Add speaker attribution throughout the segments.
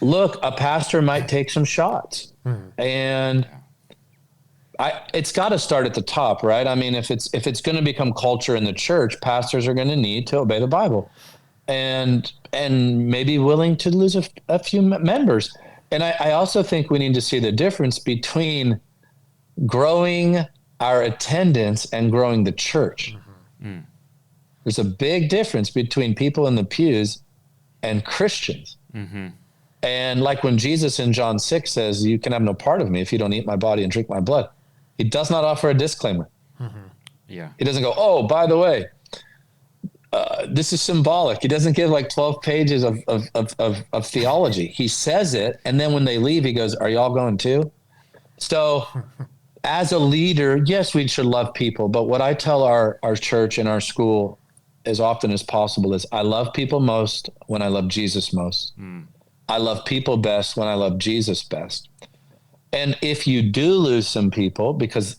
Speaker 1: look, a pastor might take some shots, and it's got to start at the top, right? I mean, if it's going to become culture in the church, pastors are going to need to obey the Bible, and maybe willing to lose a few members. And I also think we need to see the difference between growing our attendance and growing the church. There's a big difference between people in the pews and Christians. And like when Jesus in John 6 says, you can have no part of me if you don't eat my body and drink my blood. He does not offer a disclaimer.
Speaker 2: Yeah.
Speaker 1: He doesn't go, oh, by the way, this is symbolic. He doesn't give like 12 pages of theology. He says it. And then when they leave, he goes, are y'all going too? So as a leader, yes, we should love people. But what I tell our church and our school as often as possible is I love people most when I love Jesus most. I love people best when I love Jesus best. And if you do lose some people, because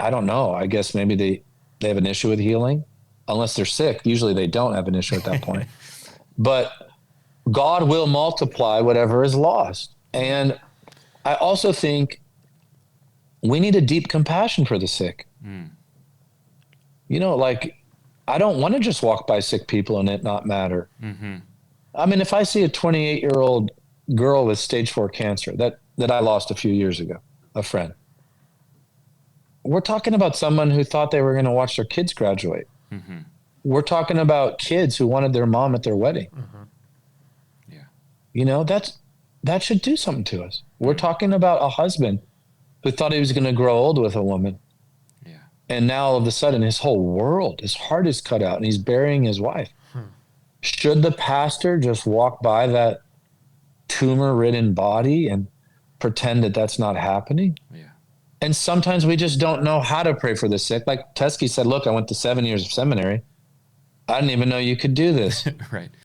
Speaker 1: I don't know, I guess maybe they have an issue with healing, unless they're sick. Usually they don't have an issue at that point. But God will multiply whatever is lost. And I also think we need a deep compassion for the sick. You know, like, I don't want to just walk by sick people and it not matter. I mean, if I see a 28-year-old girl with stage 4 cancer that I lost a few years ago, a friend, we're talking about someone who thought they were going to watch their kids graduate. We're talking about kids who wanted their mom at their wedding.
Speaker 2: Yeah.
Speaker 1: You know, that should do something to us. We're talking about a husband who thought he was going to grow old with a woman. And now all of a sudden his whole world, his heart is cut out and he's burying his wife. Should the pastor just walk by that tumor-ridden body and pretend that that's not happening? And sometimes we just don't know how to pray for the sick. Like Teskey said, look, I went to 7 years of seminary. I didn't even know you could do this.
Speaker 2: Right.